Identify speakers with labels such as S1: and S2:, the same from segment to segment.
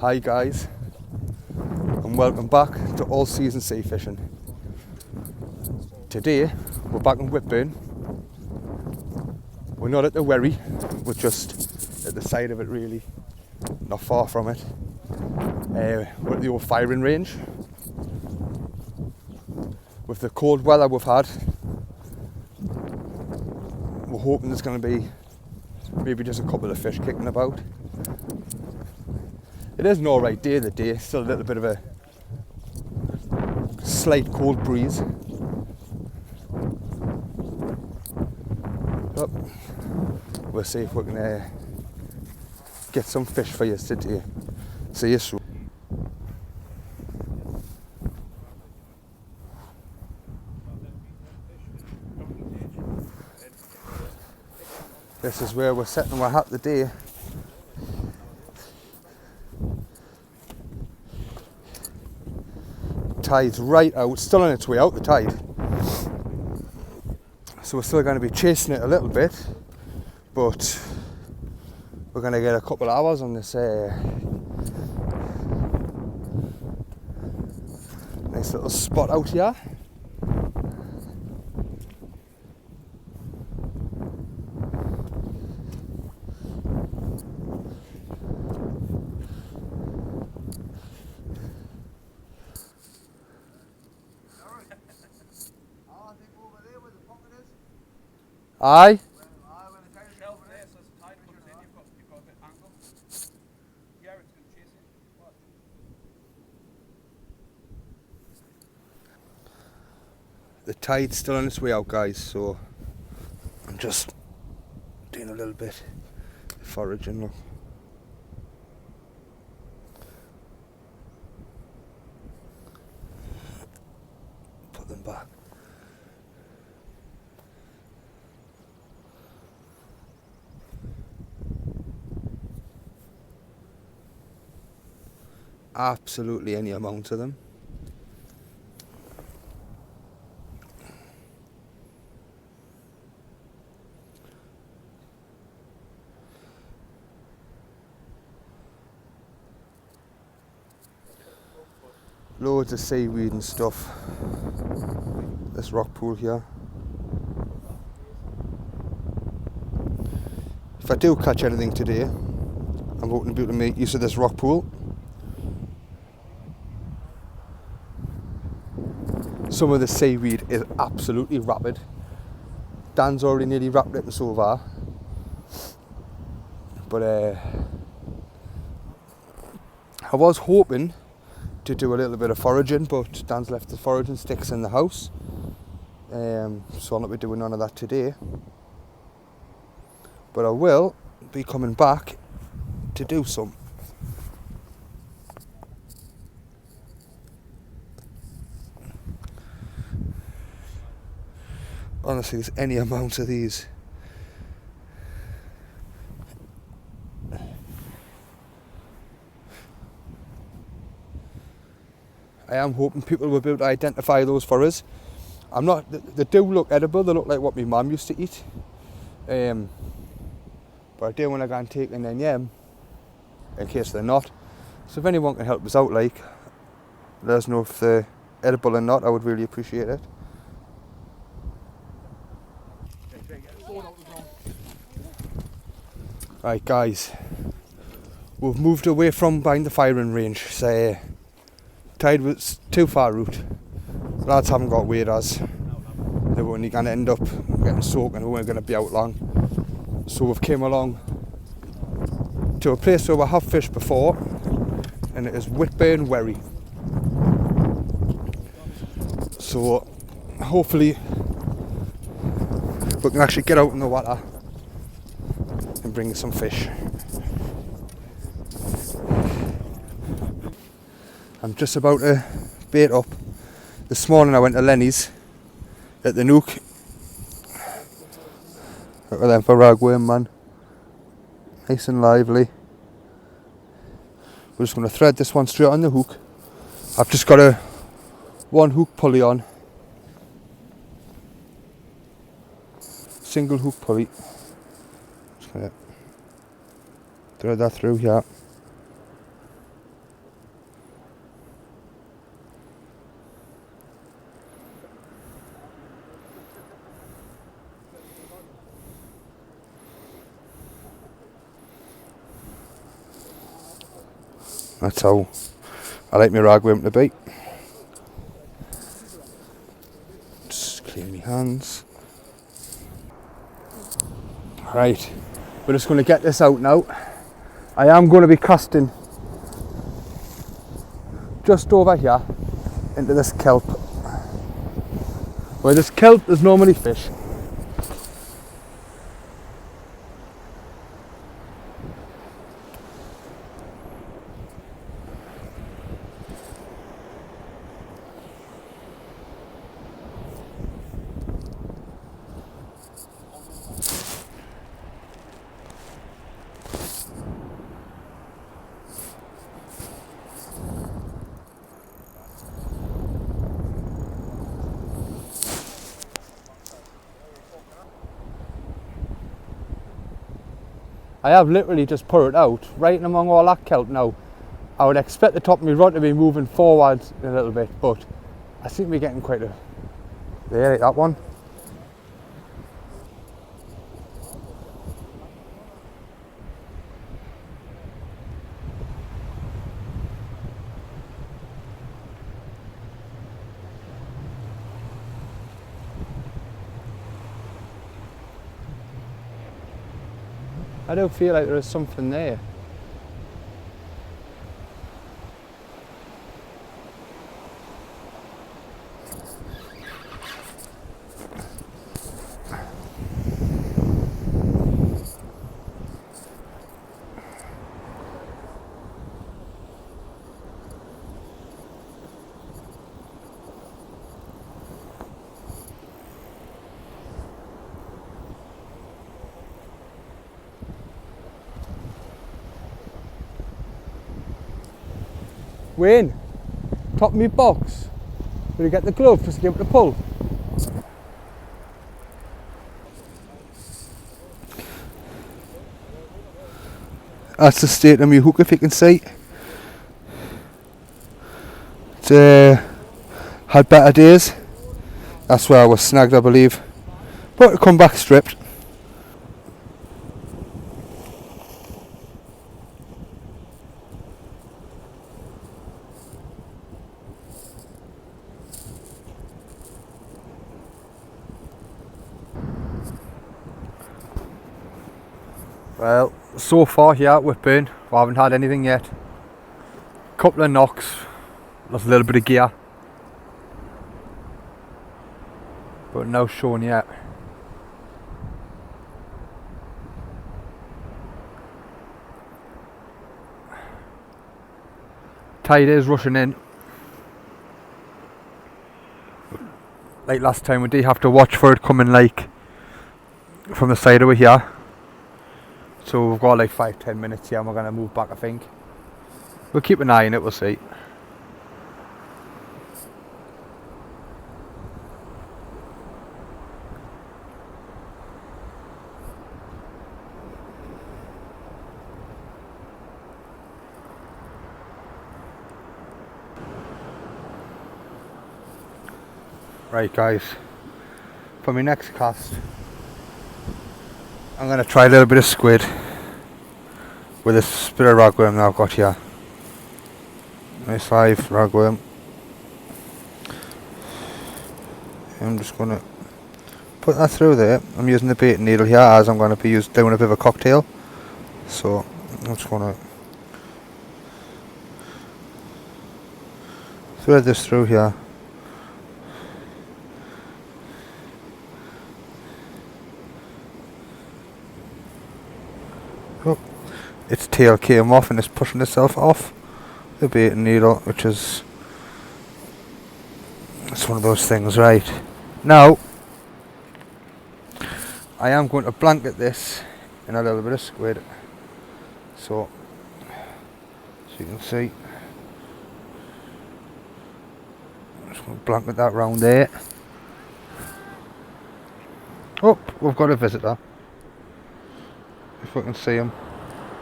S1: Hi guys, and welcome back to All Season Sea Fishing. Today we're back in Whitburn. We're not at the wherry, we're just at the side of it really, not far from it. We're at the old firing range. With the cold weather we've had, we're hoping there's going to be maybe just a couple of fish kicking about. It is an alright day today, still a little bit of a slight cold breeze. But we'll see if we can get some fish for you today. See you soon. This is where we're setting our hat today. Tide's right out, still on its way out, the tide. So we're still going to be chasing it a little bit, but we're going to get a couple of hours on this nice little spot out here. Aye. The tide's still on its way out, guys, so I'm just doing a little bit of foraging. Look. Put them back. Absolutely any amount of them. Loads of seaweed and stuff. This rock pool here. If I do catch anything today, I'm hoping to be able to make use of this rock pool. Some of the seaweed is absolutely rapid. Dan's already nearly wrapped it so far. But I was hoping to do a little bit of foraging, but Dan's left the foraging sticks in the house. So I'll not be doing none of that today. But I will be coming back to do some. Honestly, there's any amount of these. I am hoping people will be able to identify those for us. I'm not. They do look edible. They look like what my mum used to eat. But I do want to go and take them in case they're not. So if anyone can help us out, like, let us know if they're edible or not. I would really appreciate it. Right guys, we've moved away from behind the firing range. So, tide was too far out. Lads haven't got waders. They were only going to end up getting soaked and we weren't going to be out long. So we've came along to a place where we have fished before, and it is Whitburn wherry. So hopefully we can actually get out in the water and bring some fish. I'm just about to bait up. This morning I went to Lenny's at the Nook. Look at them for ragworm, man. Nice and lively. We're just going to thread this one straight on the hook. I've just got a one hook pulley on. Single hook pulley. Just going to thread that through here. That's how I like my ragworm to be. Just clean my hands. Right, we're just going to get this out now. I am going to be casting just over here into this kelp. Where this kelp there's normally fish. I have literally just put it out, right in among all that kelp now. I would expect the top of my rod to be moving forwards a little bit, but I seem to be getting quite a... There, that one. I do feel like there is something there. Wayne, top of me box. Will you get the glove just to give it a pull? That's the state of my hook, if you can see. It's had better days. That's where I was snagged, I believe. But it'll come back stripped. Well, so far here at Whitburn, we haven't had anything yet. Couple of knocks, lost a little bit of gear, but no shown yet. Tide is rushing in. Like last time, we did have to watch for it coming like from the side over here. So we've got like 5-10 minutes here and we're going to move back, I think. We'll keep an eye on it, we'll see. Right guys, for my next cast, I'm going to try a little bit of squid with this bit of ragworm that I've got here. Nice 5 ragworm. I'm just going to put that through there. I'm using the bait needle here as I'm going to be doing a bit of a cocktail. So I'm just going to thread this through here. Oh, its tail came off and it's pushing itself off the bait needle, which is, it's one of those things. Right now I am going to blanket this in a little bit of squid, so you can see I'm just going to blanket that round there. Oh, we've got a visitor, if we can see him.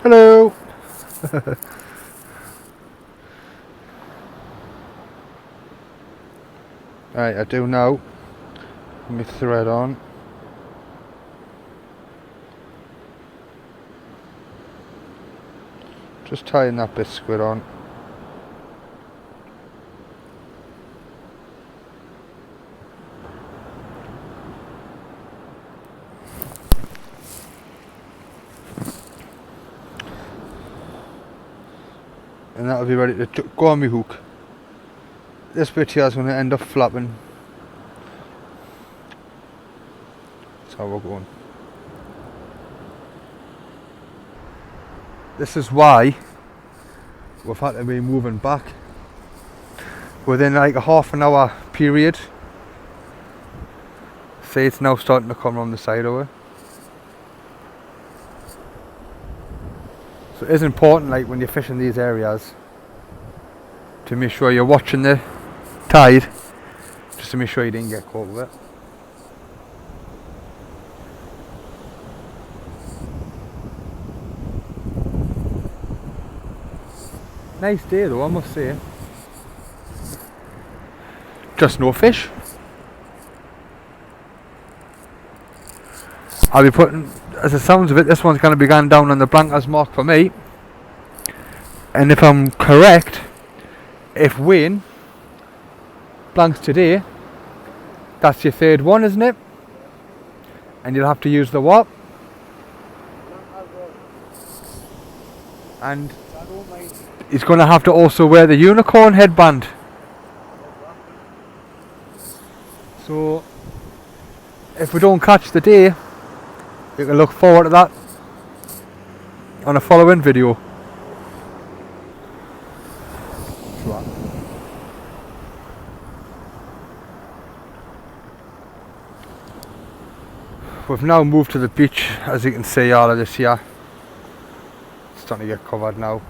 S1: Hello. Right, I do now. Put my thread on. Just tying that bit of squid on. and that'll be ready to go on my hook. This bit here is going to end up flapping. That's how we're going. This is why we've had to be moving back within like a half an hour period. See, it's now starting to come around the side of it. So it is important, like when you're fishing these areas, to make sure you're watching the tide, just to make sure you didn't get caught with it. Nice day though, I must say. Just no fish. I'll be putting, as it sounds of it, this one's going to be going down on the blankers mark for me. And if I'm correct, if Wayne blanks today, that's your third one, isn't it? And you'll have to use the what? And he's going to have to also wear the unicorn headband. So if we don't catch the day, you can look forward to that on a following video. We've now moved to the beach, as you can see. All of this here, it's starting to get covered now.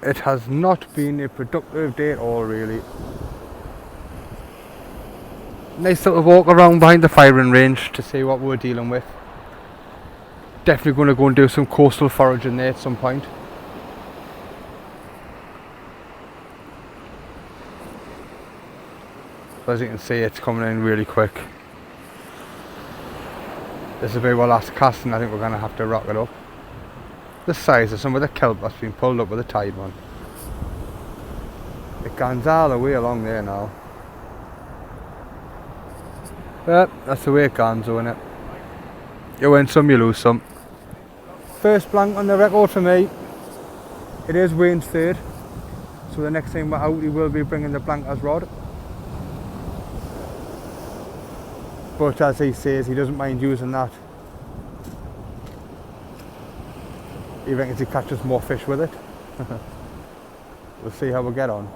S1: It has not been a productive day at all, really. Nice little walk around behind the firing range to see what we're dealing with. Definitely going to go and do some coastal foraging there at some point. As you can see, it's coming in really quick. This will be our last cast, and I think we're going to have to rock it up. The size of some of the kelp that's been pulled up with the tide one. It goes all the way along there now. But that's the way it goes, isn't it? You win some, you lose some. First blank on the record for me. It is Wayne's third. So the next time we're out, he will be bringing the blankers rod. But as he says, he doesn't mind using that. He reckons he catches more fish with it. We'll see how we get on.